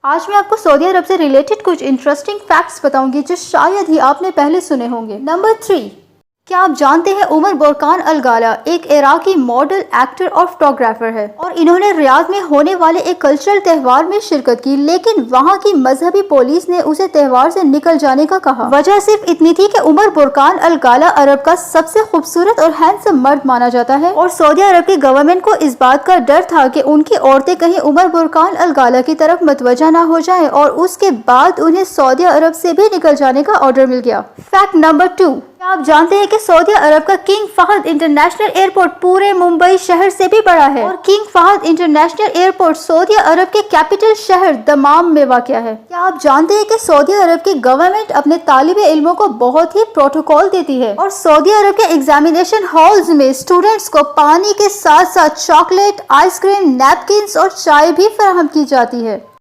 आज मैं आपको सऊदी अरब से रिलेटेड कुछ इंटरेस्टिंग फैक्ट्स बताऊंगी जो शायद ही आपने पहले सुने होंगे। नंबर 3, क्या आप जानते हैं उमर बुरकान अल गाला एक इराकी मॉडल, एक्टर और फोटोग्राफर है और इन्होंने रियाद में होने वाले एक कल्चरल त्यौहार में शिरकत की, लेकिन वहां की मजहबी पुलिस ने उसे त्यौहार से निकल जाने का कहा। वजह सिर्फ इतनी थी कि उमर बुरकान अल गाला अरब का सबसे खूबसूरत और हैंडसम मर्द माना जाता है और सऊदी अरब की गवर्नमेंट को इस बात का डर था कि उनकी औरतें कहीं उमर बुरकान अल गाला की तरफ मतवजा ना हो जाए और उसके बाद उन्हें सऊदी अरब से भी निकल जाने का ऑर्डर मिल गया। फैक्ट नंबर 2, क्या आप जानते हैं कि सऊदी अरब का किंग फहद इंटरनेशनल एयरपोर्ट पूरे मुंबई शहर से भी बड़ा है और किंग फहद इंटरनेशनल एयरपोर्ट सऊदी अरब के कैपिटल शहर दमाम में वाक़या है। क्या आप जानते हैं कि सऊदी अरब की गवर्नमेंट अपने तालिबे इल्मों को बहुत ही प्रोटोकॉल देती है और सऊदी अरब के एग्जामिनेशन हॉल्स में स्टूडेंट्स को पानी के साथ साथ चॉकलेट, आइसक्रीम, नैपकिन्स और चाय भी फराहम की जाती है।